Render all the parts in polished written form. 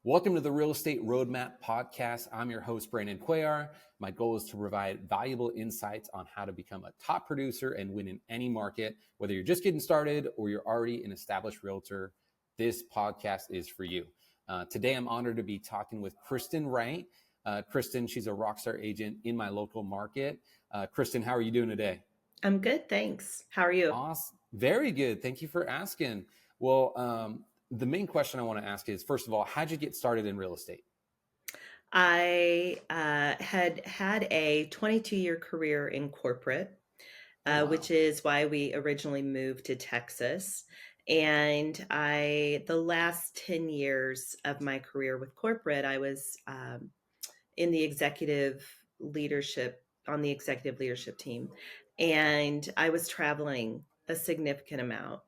Welcome to the Real Estate Roadmap Podcast. I'm your host, Brandon Cuellar. My goal is to provide valuable insights on how to become a top producer and win in any market. Whether you're just getting started or you're already an established realtor, this podcast is for you. Today, I'm honored to be talking with Kristen Wright. Kristen, she's a rockstar agent in my local market. Kristen, how are you doing today? I'm good, thanks. How are you? Awesome. Very good. Thank you for asking. Well, the main question I want to ask is, first of all, how'd you get started in real estate? I had a 22-year career in corporate, Oh, which wow. is why we originally moved to Texas. And the last 10 years of my career with corporate, I was in the executive leadership, on the executive leadership team. And I was traveling a significant amount.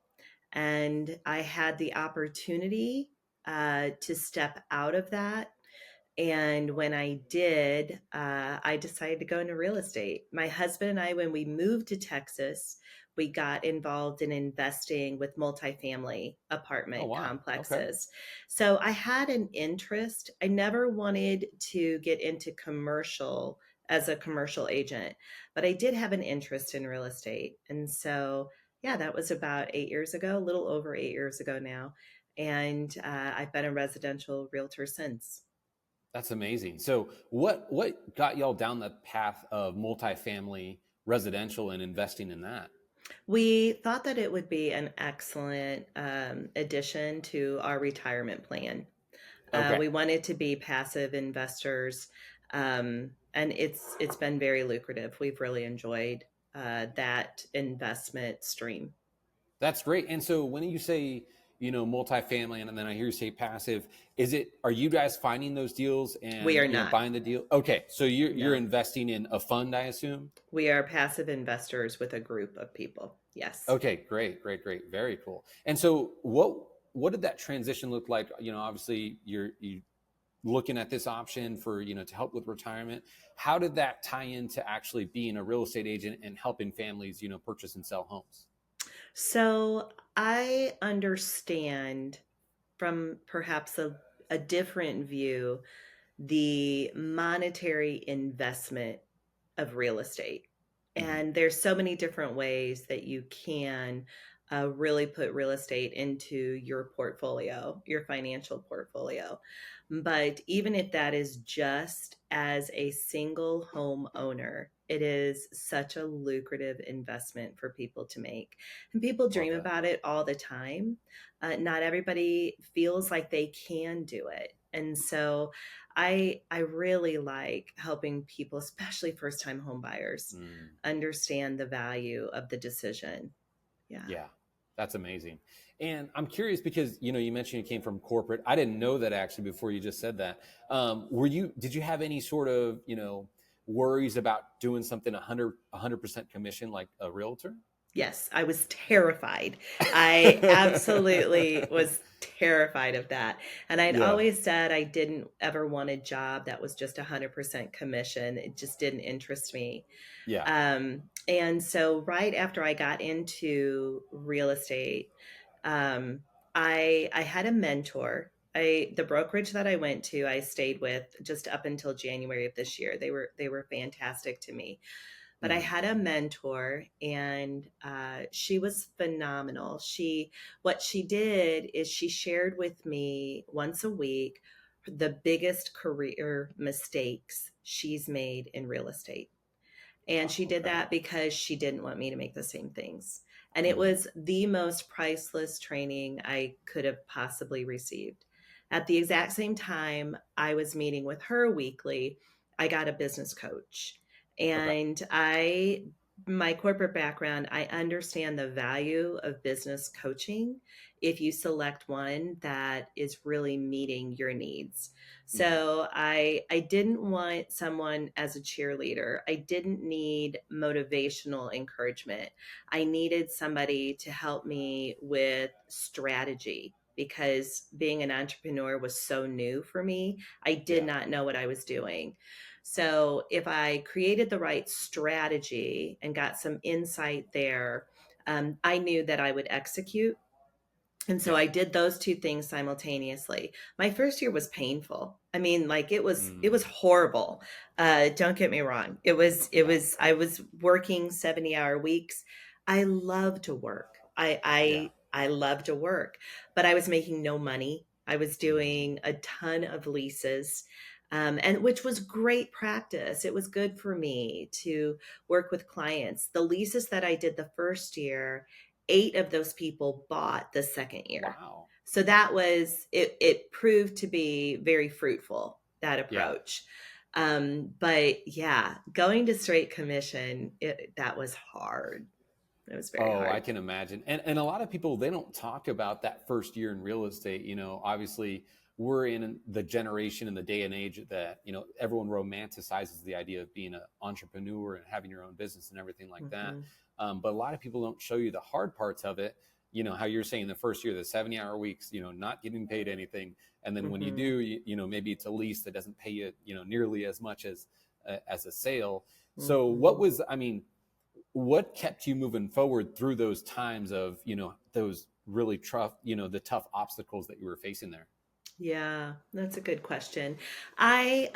And I had the opportunity to step out of that. And when I did, I decided to go into real estate. My husband and I, when we moved to Texas, we got involved in investing with multifamily Oh, apartment wow. Okay. complexes. So I had an interest. I never wanted to get into commercial as a commercial agent, but I did have an interest in real estate. And so, yeah, that was about 8 years ago, a little over 8 years ago now. And I've been a residential realtor since. That's amazing. So what got y'all down the path of multifamily residential and investing in that? We thought that it would be an excellent addition to our retirement plan. Okay. We wanted to be passive investors, and it's been very lucrative. We've really enjoyed that investment stream. That's great. And so when you say, multifamily and then I hear you say passive, are you guys finding those deals We and, are not. buying the deal? Okay. So you're No, investing in a fund, I assume? we are passive investors with a group of people. Yes. Okay, great, great, great. Very cool. And so what did that transition look like? Obviously you looking at this option for, to help with retirement. How did that tie into actually being a real estate agent and helping families, purchase and sell homes? So I understand from perhaps a different view the monetary investment of real estate. Hmm. And there's so many different ways that you can really put real estate into your portfolio, your financial portfolio. But even if that is just as a single home owner, it is such a lucrative investment for people to make. And people Love dream that. about it all the time. Not everybody feels like they can do it. And so I really like helping people, especially first time home buyers, Mm, understand the value of the decision. Yeah. yeah, that's amazing. And I'm curious because, you mentioned you came from corporate. I didn't know that actually before you just said that. Did you have any sort of, worries about doing something 100% commission like a realtor? Yes, I was terrified. I absolutely was terrified of that. And I'd Yeah. always said I didn't ever want a job that was just 100% commission. It just didn't interest me. Yeah. And so right after I got into real estate, um, I had a mentor. The brokerage that I went to, I stayed with just up until January of this year. They were fantastic to me. But I Mhm. had a mentor, and she was phenomenal. What she did is she shared with me once a week the biggest career mistakes she's made in real estate. And she Oh, did okay. that because she didn't want me to make the same things. And it Mhm. was the most priceless training I could have possibly received. At the exact same time I was meeting with her weekly, I got a business coach. Okay. And my corporate background, I understand the value of business coaching if you select one that is really meeting your needs. Mhm. So I didn't want someone as a cheerleader. I didn't need motivational encouragement. I needed somebody to help me with strategy because being an entrepreneur was so new for me. I did Yeah. not know what I was doing. So if I created the right strategy and got some insight there, I knew that I would execute. And so Yeah. I did those two things simultaneously. My first year was painful. I mean, like it was Mm, horrible. Don't get me wrong. It yeah. was I was working 70-hour weeks. I love to work. Yeah. I love to work, but I was making no money. I was Mm, doing a ton of leases. And which was great practice. It was good for me to work with clients. The leases that I did the first year, 8 of those people bought the second year. wow. So that was it proved to be very fruitful, that Yeah. approach. But yeah, going to straight commission, that was hard. It was very Oh, I hard. can imagine. And a lot of people, they don't talk about that first year in real estate. Obviously we're in the generation and the day and age that, everyone romanticizes the idea of being an entrepreneur and having your own business and everything like that. Hmm. But a lot of people don't show you the hard parts of it. How you're saying the first year, the 70-hour weeks, not getting paid anything. And then when you Hmm. do, maybe it's a lease that doesn't pay you, nearly as much as a sale. So Hmm. what kept you moving forward through those times of those really tough, the tough obstacles that you were facing there? Yeah, that's a good question. I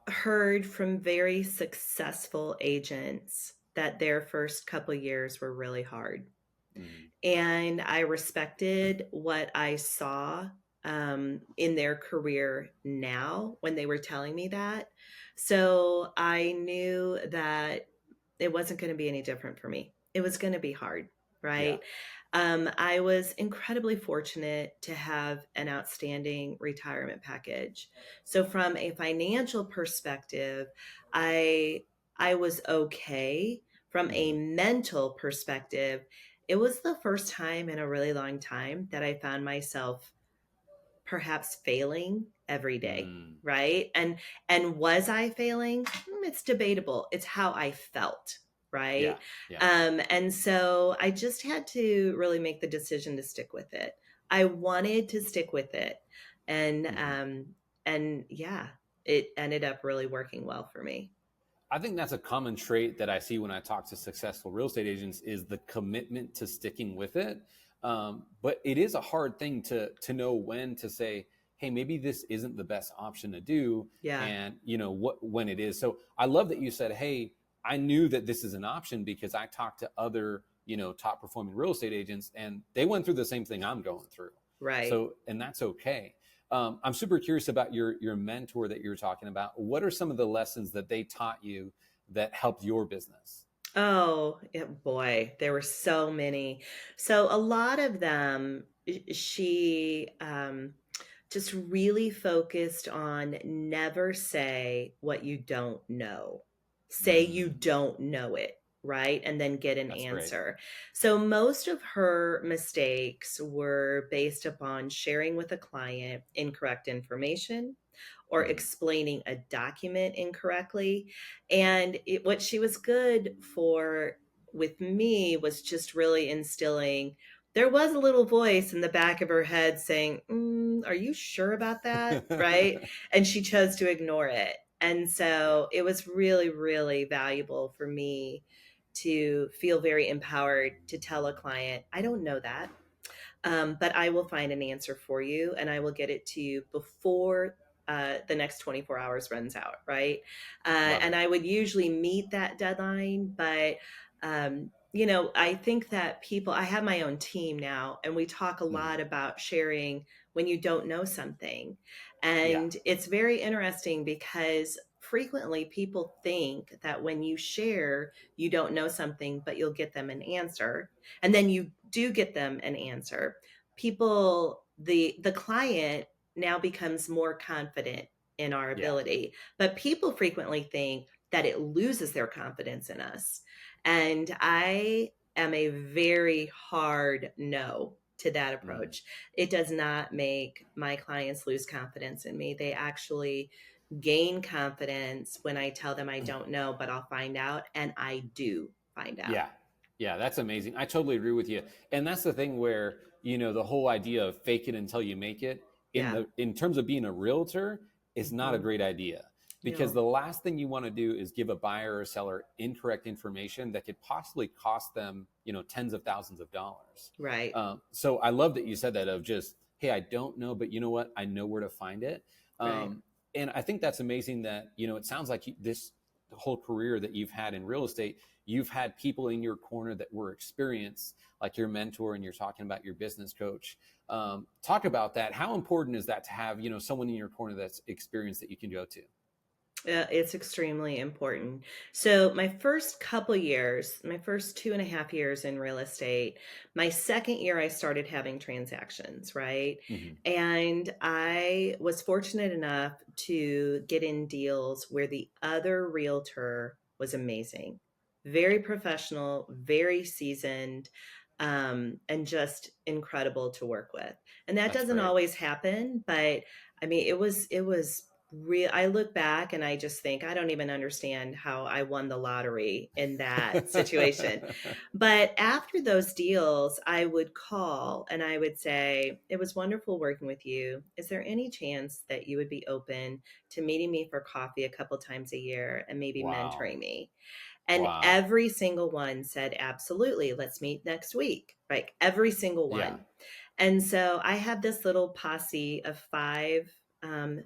heard from very successful agents that their first couple years were really hard. Mm, And I respected what I saw in their career now when they were telling me that. So I knew that it wasn't going to be any different for me. It was going to be hard, yeah. right? I was incredibly fortunate to have an outstanding retirement package. So from a financial perspective, I I was okay. From a Mm, mental perspective, it was the first time in a really long time that I found myself perhaps failing every day, mm, right? And was I failing? It's debatable. It's how I felt, yeah. right? Yeah. And so I just had to really make the decision to stick with it. I wanted to stick with it, and Mhm. yeah, it ended up really working well for me. I think that's a common trait that I see when I talk to successful real estate agents is the commitment to sticking with it. But it is a hard thing to know when to say, hey, maybe this isn't the best option to do, Yeah. and what when it is. So I love that you said, hey, I knew that this is an option because I talked to other top performing real estate agents, and they went through the same thing I'm going through. Right. So and that's okay. I'm super curious about your mentor that you were talking about. What are some of the lessons that they taught you that helped your business? Oh, yeah, boy, there were so many. So a lot of them, she just really focused on never say what you don't know. Say you Mm, don't know it, right? And then get an that's great. answer. So most of her mistakes were based upon sharing with a client incorrect information or Mm, explaining a document incorrectly. And what she was good for with me was just really instilling. There was a little voice in the back of her head saying, Are you sure about that? Right. And she chose to ignore it. And yeah. so it was really, really valuable for me to feel very empowered to tell a client, I don't know that. But I will find an answer for you and I will get it to you before the next 24 hours runs out, right? Love And it. I would usually meet that deadline, but I think that I have my own team now, and we talk a Mm, lot about sharing when you don't know something. yeah. And it's very interesting because frequently people think that when you share, you don't know something, but you'll get them an answer. And then you do get them an answer. The client now becomes more confident in our Yeah. ability, but people frequently think that it loses their confidence in us. And I am a very hard no to that Mm, approach. It does not make my clients lose confidence in me. They actually gain confidence when I tell them I don't know, but I'll find out. And I do find out. yeah. Yeah. That's amazing. I totally agree with you. And that's the thing where, the whole idea of fake it until you make it Yeah. in terms of being a realtor is not a Hmm. great idea. because Yeah. the last thing you want to do is give a buyer or seller incorrect information that could possibly cost them, tens of thousands of dollars. Right. So I love that you said that, of just, hey, I don't know, but you know what? I know where to find it. Right. And I think that's amazing that, it sounds like this whole career that you've had in real estate, you've had people in your corner that were experienced, like your mentor, and you're talking about your business coach. Talk about that. How important is that to have, someone in your corner that's experienced that you can go to? It's extremely important. So my first couple years, my first 2.5 years in real estate, my second year I started having transactions, right? Mm-hmm. And I was fortunate enough to get in deals where the other realtor was amazing, very professional, very seasoned, and just incredible to work with. And that That's doesn't great. always happen, but I mean, it was real. I look back and I just think I don't even understand how I won the lottery in that situation. But after those deals, I would call and I would say, "It was wonderful working with you. Is there any chance that you would be open to meeting me for coffee a couple times a year and maybe Wow. mentoring me?" And Wow. every single one said, "Absolutely. Let's meet next week." Like every single Yeah. one. And so I had this little posse of five um,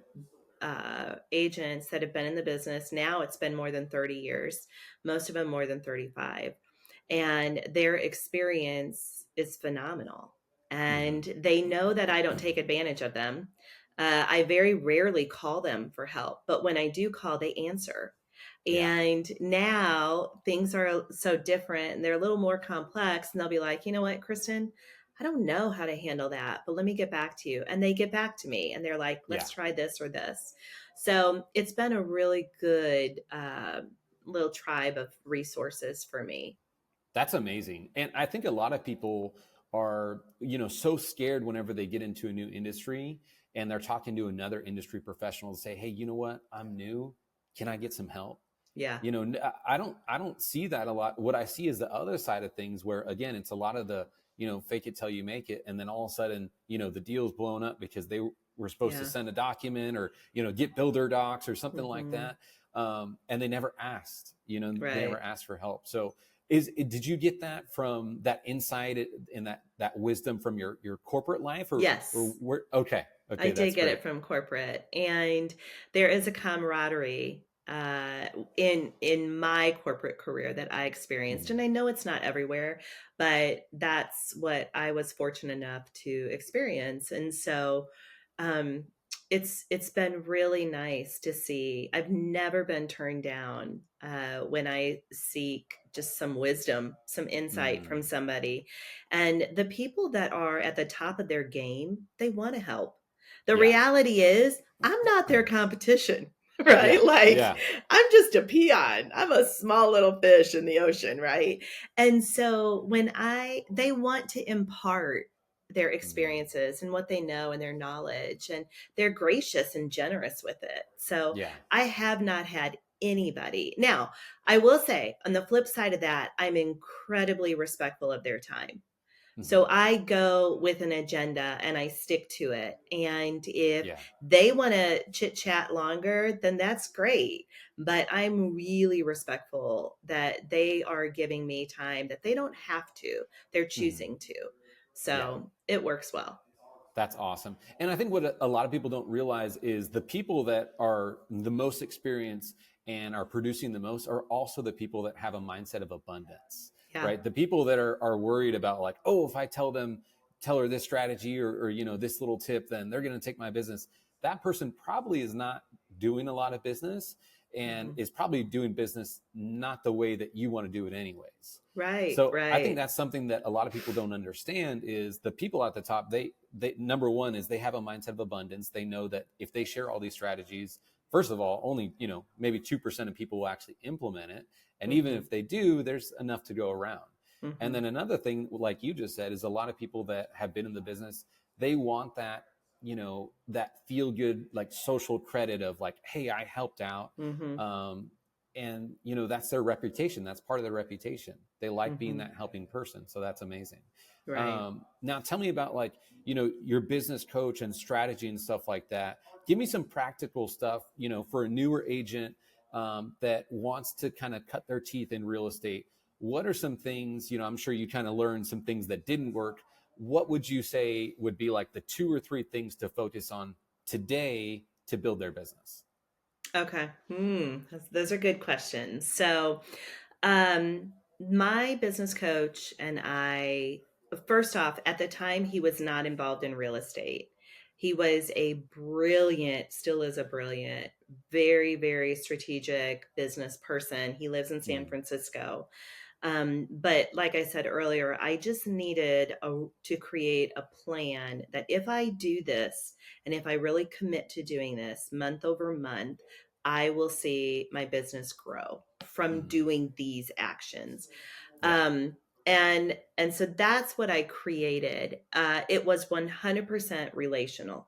agents that have been in the business. Now it's been more than 30 years, most of them more than 35. And their experience is phenomenal. Mm-hmm. And they know that I don't take advantage of them. I very rarely call them for help, but when I do call, they answer. Yeah. And now things are so different and they're a little more complex. And they'll be like, "You know what, Kristen? I don't know how to handle that, but let me get back to you." And they get back to me and they're like, Yeah. "Let's try this or this." So it's been a really good little tribe of resources for me. That's amazing. And I think a lot of people are, so scared whenever they get into a new industry and they're talking to another industry professional to say, hey, you know what? I'm new. Can I get some help? Yeah. I don't see that a lot. What I see is the other side of things where, again, it's a lot of the, fake it till you make it. And then all of a sudden, the deal's blown up because they were supposed to Yeah. send a document or, get builder docs or something like Hmm. that. And they never asked, they never Right. asked for help. So did you get that from that insight and that wisdom from your corporate life, or Yes. where? Okay. I Okay. did That's get great. it from corporate, and there is a camaraderie in my corporate career that I experienced, Mhm. and I know it's not everywhere, but that's what I was fortunate enough to experience, and so um, it's been really nice to see. I've never been turned down when I seek just some wisdom, some insight from Mm. somebody, and the people that are at the top of their game, they want to help. The Yeah. reality is, I'm not their competition, right? Yeah. Like, Yeah. I'm just a peon. I'm a small little fish in the ocean, right? And so they want to impart their Mhm. experiences and what they know and their knowledge, and they're gracious and generous with it. So Yeah. I have not had anybody. Now, I will say on the flip side of that, I'm incredibly respectful of their time. So Mhm. I go with an agenda and I stick to it. And if Yeah. they want to chit chat longer, then that's great. But I'm really respectful that they are giving me time that they don't have to, they're Mhm. choosing to. Yeah. So it works well. That's awesome. And I think what a lot of people don't realize is the people that are the most experienced and are producing the most are also the people that have a mindset of abundance, Yeah. right? The people that are worried about, like, oh, if I tell her this strategy or this little tip, then they're going to take my business. That person probably is not doing a lot of business and Mhm. is probably doing business not the way that you want to do it anyways. Right. So I think Right. that's something that a lot of people don't understand is the people at the top, they number one is they have a mindset of abundance. They know that if they share all these strategies, first of all, only, maybe 2% of people will actually implement it. And even Hmm. if they do, there's enough to go around. And Hmm. then another thing, like you just said, is a lot of people that have been in the business, they want that, that feel good, like social credit of like, hey, I helped out. Hmm. Um, and that's their reputation. That's part of their reputation. They like being Hmm. that helping person. So that's amazing. Right. Now tell me about, like, your business coach and strategy and stuff like that. give me some practical stuff, for a newer agent that wants to kind of cut their teeth in real estate. What are some things, I'm sure you kind of learned some things that didn't work. What would you say would be like the 2 or 3 things to focus on today to build their business? Okay. Those are good questions. So, um, my business coach and I, first off, at the time, he was not involved in real estate. He was a brilliant, still is a brilliant, very, very strategic business person. He lives in San Mm, Francisco. But like I said earlier, I just needed to create a plan that if I do this and if I really commit to doing this month over month, I will see my business grow from mm, doing these actions. yeah, Um, and so that's what I created. It was 100% relational.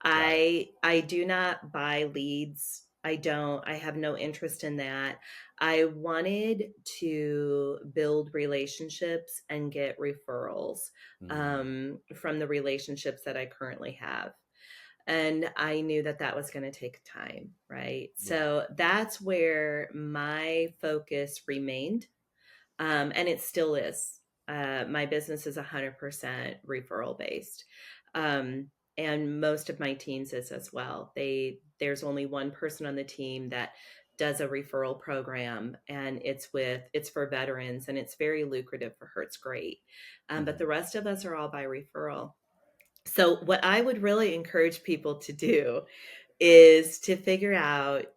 got it. I do not buy leads. I have no interest in that. I wanted to build relationships and get referrals Mm, from the relationships that I currently have. And I knew that that was going to take time, right? yeah. So that's where my focus remained, and it still is. My business is 100% referral based, um, and most of my teams is as well. There's only one person on the team that does a referral program, and it's for veterans, and it's very lucrative for her. It's great, but Mm-hmm. the rest of us are all by referral. So what I would really encourage people to do is to figure out,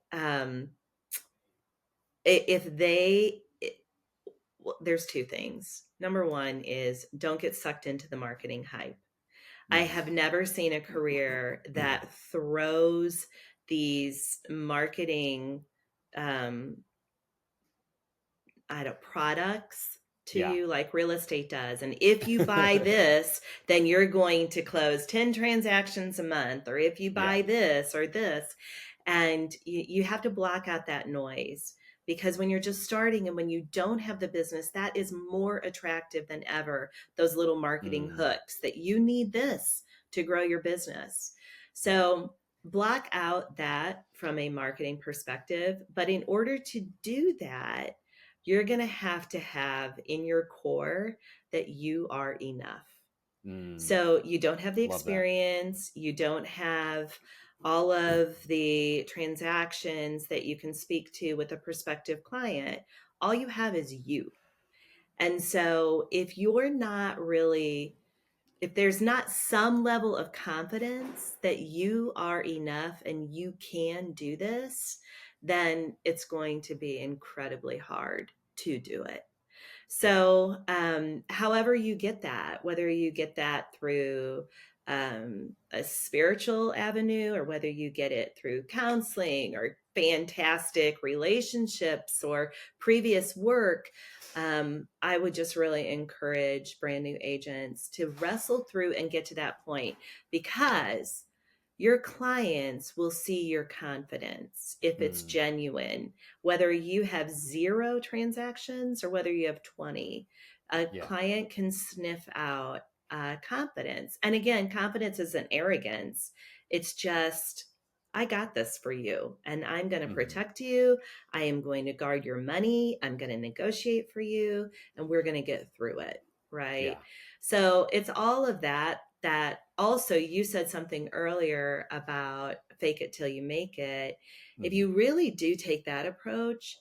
if they well, there's two things. Number one is don't get sucked into the marketing hype. I Mm. have never seen a career that throws these marketing um, I don't products to Yeah, you like real estate does. And if you buy this, then you're going to close 10 transactions a month, or if you yeah. buy this or this. And you have to block out that noise, because when you're just starting and when you don't have the business, that is more attractive than ever. Those little marketing Mm, hooks that you need this to grow your business. yeah. So block out that from a marketing perspective. But in order to do that, you're going to have in your core that you are enough. Mm, So you don't have the love that. experience, you don't have all of the transactions that you can speak to with a prospective client. All you have is you. And so if there's not some level of confidence that you are enough and you can do this, then it's going to be incredibly hard to do it. Yeah. So, however you get that, whether you get that through a spiritual avenue, or whether you get it through counseling or fantastic relationships or previous work, I would just really encourage brand new agents to wrestle through and get to that point, because your clients will see your confidence if it's Mm, genuine, whether you have 0 transactions or whether you have 20. A yeah. client can sniff out confidence. And again, confidence isn't arrogance. It's just, I got this for you and I'm going to Hmm. protect you. I am going to guard your money. I'm going to negotiate for you, and we're going to get through it. Right. Yeah. So it's all of that. That also, you said something earlier about fake it till you make it. If Hmm. you really do take that approach,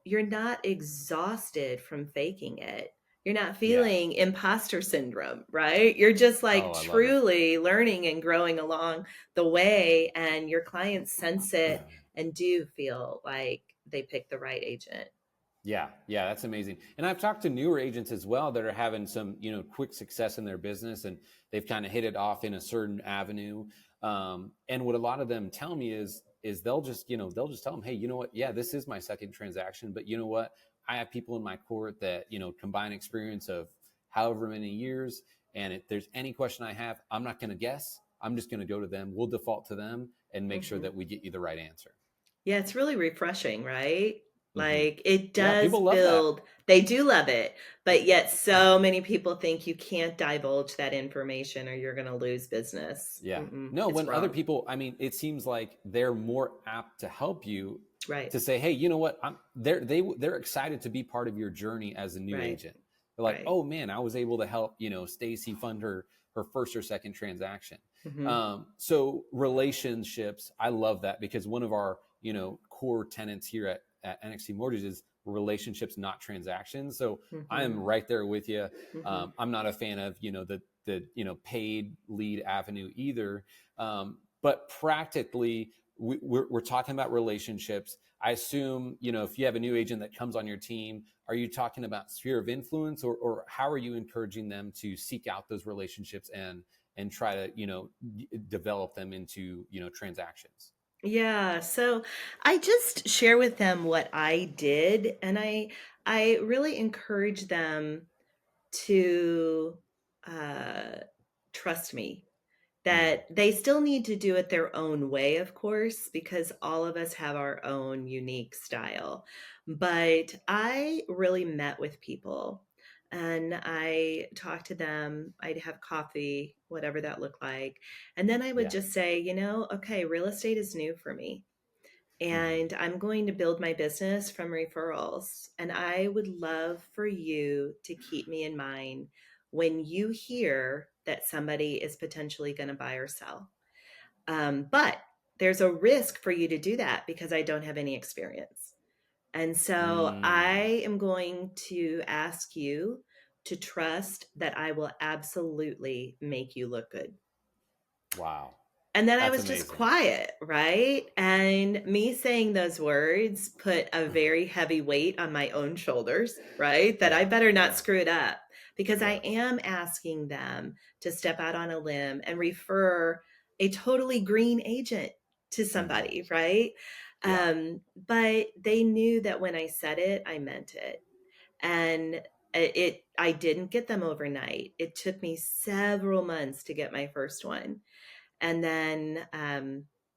you're not exhausted from faking it. You're not Yeah. feeling imposter syndrome, right? You're just like Oh, I love it. truly learning and growing along the way, and your clients sense it and do feel like they picked the right agent. Yeah, yeah, that's amazing. And I've talked to newer agents as well that are having some, quick success in their business, and they've kind of hit it off in a certain avenue. And what a lot of them tell me is they'll just tell them, hey, you know what? Yeah, this is my second transaction, but you know what? I have people in my court that combine experience of however many years, and if there's any question I have, I'm not going to guess. I'm just going to go to them. We'll default to them and make sure Mhm. that we get you the right answer. Yeah, it's really refreshing, right? Hmm. Like it Yeah, does people love that. build, they do love it, but yet so many people think you can't divulge that information or you're going to lose business. Yeah. Mm-mm, No, it's when other wrong. people, I mean, it seems like they're more apt to help you Right, to say, hey, you know what? They're excited to be part of your journey as a new right, agent. They're like, right. oh man, I was able to help, Stacy fund her first or second transaction. Hmm. So relationships, I love that because one of our, core tenets here at NXT Mortgage is relationships, not transactions. So I am Hmm. right there with you. Hmm. I'm not a fan of, the paid lead avenue either. But practically, we're talking about relationships. I assume, if you have a new agent that comes on your team, are you talking about sphere of influence, or how are you encouraging them to seek out those relationships and try to, develop them into, transactions? Yeah, so I just share with them what I did, and I really encourage them to uh, trust me, Mm, that they still need to do it their own way, of course, because all of us have our own unique style. But I really met with people and I talked to them. I'd have coffee, whatever that looked like. And then I would yeah. just say, okay, real estate is new for me. Hmm. And I'm going to build my business from referrals. And I would love for you to keep me in mind when you hear that somebody is potentially going to buy or sell. But there's a risk for you to do that because I don't have any experience. And so Mm, I am going to ask you to trust that I will absolutely make you look good. wow. And then I That's was just amazing. quiet, right? And me saying those words put a very heavy weight on my own shoulders, right? That I Yeah. better not Yeah. screw it up because I Yeah. am asking them to step out on a limb and refer a totally green agent to Hmm. somebody, right? Yeah. But they knew that when I said it, I meant it. And I didn't get them overnight. It took me several months to get my first one. And then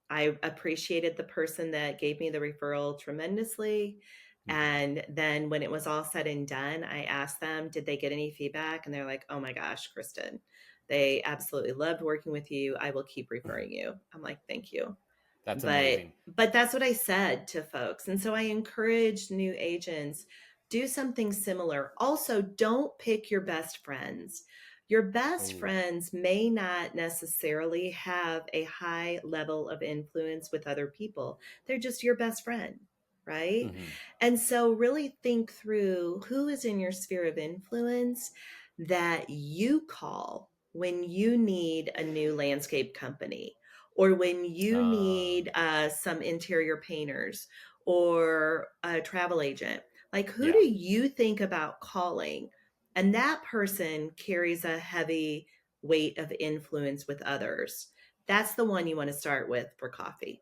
I appreciated the person that gave me the referral tremendously. Hmm. And then when it was all said and done, I asked them, did they get any feedback? And they're like, oh my gosh, Kristen, they absolutely loved working with you. I will keep referring you. I'm like, thank you. That's but amazing. but that's what I said to folks, and so I encourage new agents, do something similar. Also, don't pick your best friends. Your best Oh. friends may not necessarily have a high level of influence with other people. They're just your best friend, right? Hmm. And so really think through who is in your sphere of influence that you call when you need a new landscape company, or when you Uh, need some interior painters or a travel agent. Like, who do yeah. you think about calling? And that person carries a heavy weight of influence with others. That's the one you want to start with for coffee.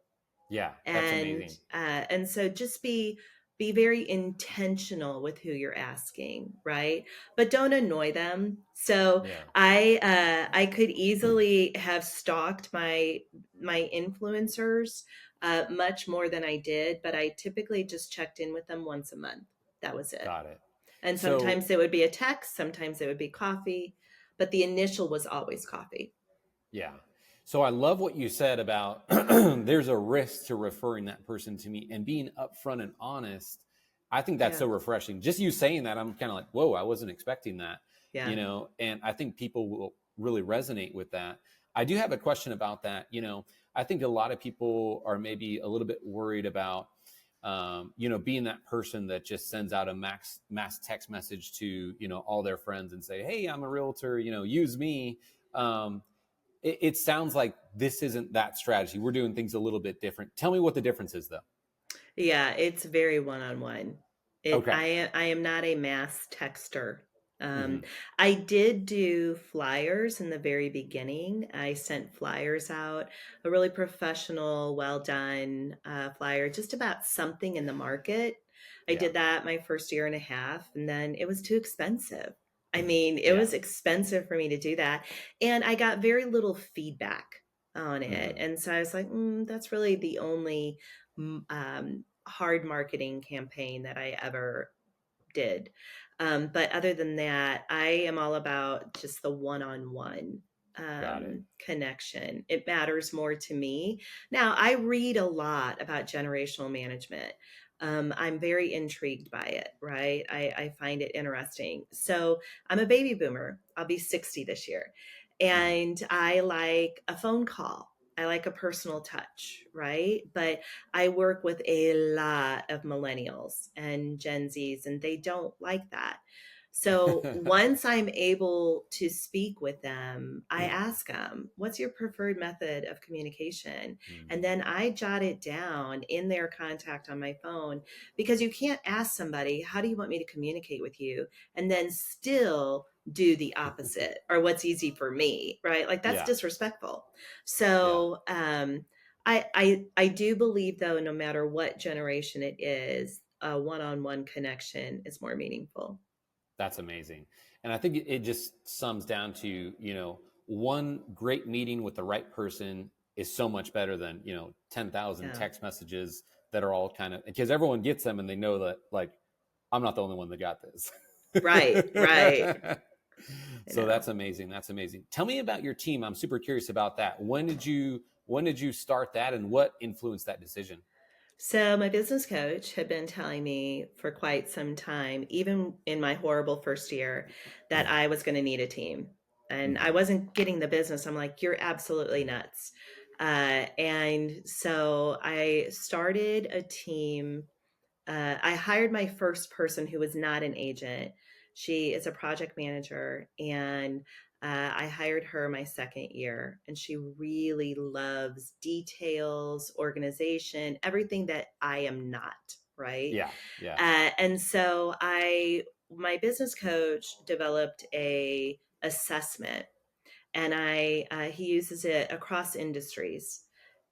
Yeah. That's and amazing. and so just be very intentional with who you're asking, right? But don't annoy them. So Yeah. I could easily have stalked my influencers much more than I did, but I typically just checked in with them once a month. That was it. Got it. And So, sometimes it would be a text, sometimes it would be coffee, but the initial was always coffee. yeah. So I love what you said about there's a risk to referring that person to me and being upfront and honest. I think that's Yeah, so refreshing. Just you saying that, I'm kind of like, whoa, I wasn't expecting that, yeah. and I think people will really resonate with that. I do have a question about that. I think a lot of people are maybe a little bit worried about, being that person that just sends out a mass text message to, all their friends and say, hey, I'm a realtor, use me. Um, it sounds like this isn't that strategy. We're doing things a little bit different. Tell me what the difference is, though. Yeah, it's very one-on-one. Okay. I am not a mass texter. Hmm. Um, I did do flyers in the very beginning. I sent flyers out, a really professional, well done flyer, just about something in the market. I Yeah. did that my first year and a half, and then it was too expensive. I mean, it Yeah. was expensive for me to do that, and I got very little feedback on it. Hmm. And so I was like, that's really the only hard marketing campaign that I ever did. But other than that, I am all about just the one-on-one Got it. connection. It matters more to me. Now, I read a lot about generational management. I'm very intrigued by it, right? I find it interesting. So I'm a baby boomer. I'll be 60 this year. Mhm. And I like a phone call. I like a personal touch, right? But I work with a lot of millennials and Gen Zs, and they don't like that. So once I'm able to speak with them, I ask them, what's your preferred method of communication? And Mm. then I jot it down in their contact on my phone, because you can't ask somebody, how do you want me to communicate with you? And then still do the opposite or what's easy for me, right? Like that's Yeah. disrespectful. Yeah. So, I do believe though, no matter what generation it is, a one-on-one connection is more meaningful. That's amazing. And I think it just sums down to, one great meeting with the right person is so much better than, 10,000 Yeah. text messages that are all kind of, because everyone gets them and they know that, like, I'm not the only one that got this. Right, right. You So know. that's amazing. That's amazing. Tell me about your team. I'm super curious about that. When did you start that, and what influenced that decision? So my business coach had been telling me for quite some time, even in my horrible first year, that I was going to need a team. And I Hmm. wasn't getting the business. I'm like, you're absolutely nuts. And so I started a team. I hired my first person who was not an agent. She is a project manager, and I hired her my second year. And she really loves details, organization, everything that I am not, right? Yeah. Yeah. And so my business coach developed a assessment, and he uses it across industries.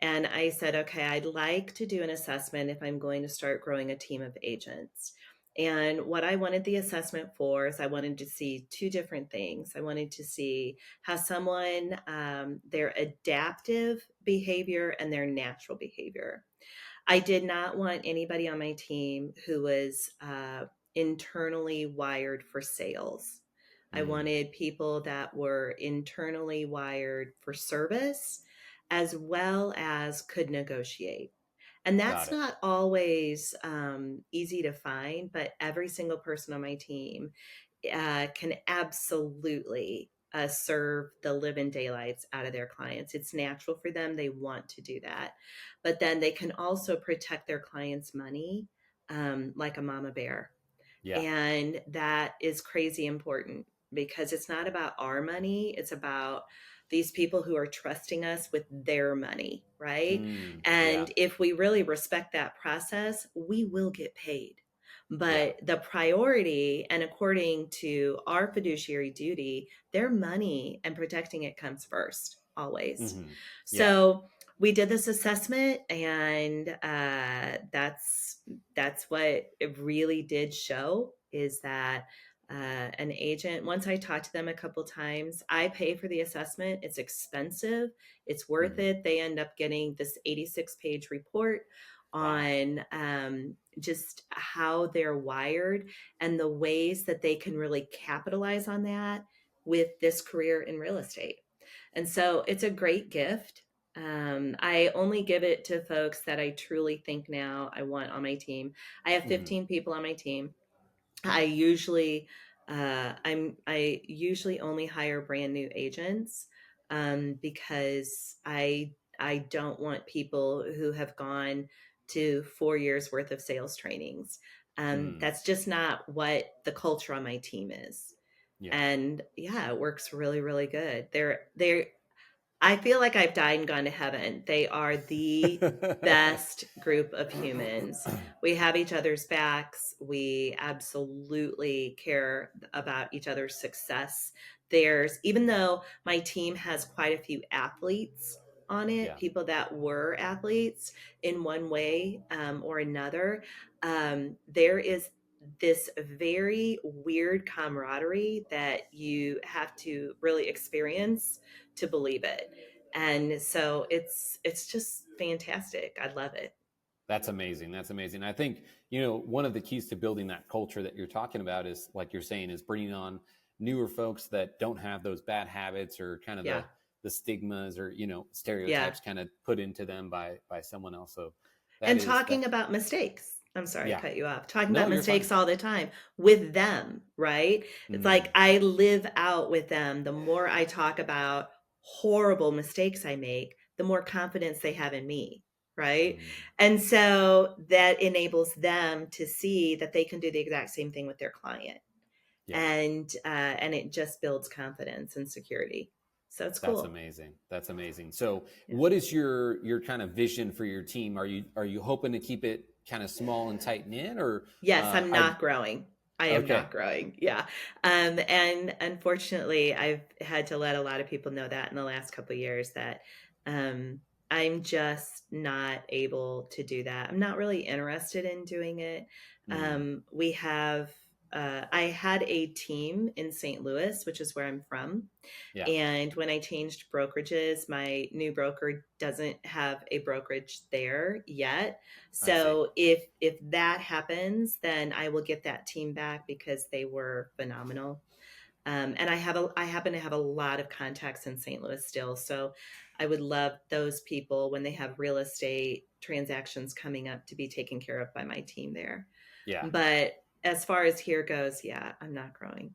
And I said, okay, I'd like to do an assessment if I'm going to start growing a team of agents. And what I wanted the assessment for is I wanted to see two different things. I wanted to see how someone, their adaptive behavior and their natural behavior. I did not want anybody on my team who was internally wired for sales. I Mm, wanted people that were internally wired for service as well as could negotiate. And got that's it. not always easy to find, but every single person on my team can absolutely serve the living daylights out of their clients. It's natural for them. They want to do that. But then they can also protect their clients' money like a mama bear. Yeah. And that is crazy important, because it's not about our money, it's about these people who are trusting us with their money, right? Yeah. And if we really respect that process, we will get paid. Yeah. But the priority, and according to our fiduciary duty, their money and protecting it comes first, always. Hmm. Yeah. So we did this assessment, and that's what it really did show, is that an agent, once I talked to them a couple times, I pay for the assessment. It's expensive. It's worth Hmm. it. They end up getting this 86-page report Wow. on just how they're wired and the ways that they can really capitalize on that with this career in real estate. And so it's a great gift. I only give it to folks that I truly think now I want on my team. I have Hmm. 15 people on my team. I usually I usually only hire brand new agents because I don't want people who have gone to 4 years worth of sales trainings. Mm. That's just not what the culture on my team is. Yeah. And yeah, it works really, really good. They're I feel like I've died and gone to heaven. They are the best group of humans. We have each other's backs. We absolutely care about each other's success. Even though my team has quite a few athletes on it, Yeah. people that were athletes in one way or another, there is this very weird camaraderie that you have to really experience to believe it. And so it's just fantastic. I love it. That's amazing. That's amazing. I think, one of the keys to building that culture that you're talking about is, like you're saying, is bringing on newer folks that don't have those bad habits or kind of Yeah. the stigmas or, Yeah. stereotypes kind of put into them by someone else. So And that, talking about mistakes. I'm sorry, yeah, cut you off. Talking no, about you're fine. mistakes all the time with them, right? It's like Mm, I live out with them. The more I talk about horrible mistakes I make, the more confidence they have in me, right? mm, And so that enables them to see that they can do the exact same thing with their client. yeah. And it just builds confidence and security. So it's That's cool. amazing. That's amazing. So, Yeah. what is your kind of vision for your team? Are you hoping to keep it kind of small and tight knit, or Yes, I'm are not growing. I am okay? not growing. Yeah. And unfortunately, I've had to let a lot of people know that in the last couple of years that um, I'm just not able to do that. I'm not really interested in doing it. Mm, We have, I had a team in St. Louis, which is where I'm from. yeah, And when I changed brokerages, my new broker doesn't have a brokerage there yet. I see. So if that happens, then I will get that team back because they were phenomenal. And I happen to have a lot of contacts in St. Louis still. So I would love those people when they have real estate transactions coming up to be taken care of by my team there. Yeah, But as far as here goes, yeah, I'm not growing.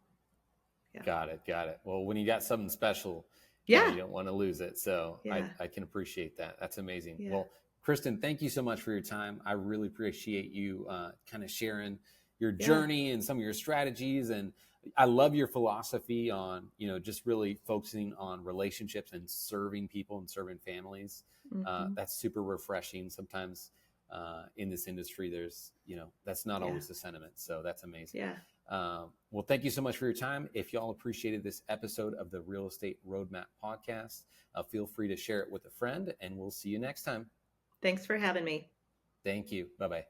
Yeah. got it, got it. Well, when you got something special, Yeah. you don't want to lose it. So I Yeah. I can appreciate that. That's amazing. Yeah. Well, Kristen, thank you so much for your time. I really appreciate you kind of sharing your Yeah. journey and some of your strategies, and I love your philosophy on just really focusing on relationships and serving people and serving families. Hmm. That's super refreshing. Sometimes in this industry, there's that's not Yeah. always the sentiment. So that's amazing. Yeah. Well, thank you so much for your time. If y'all appreciated this episode of the Real Estate Roadmap podcast, feel free to share it with a friend, and we'll see you next time. Thanks for having me. Thank you. Bye bye.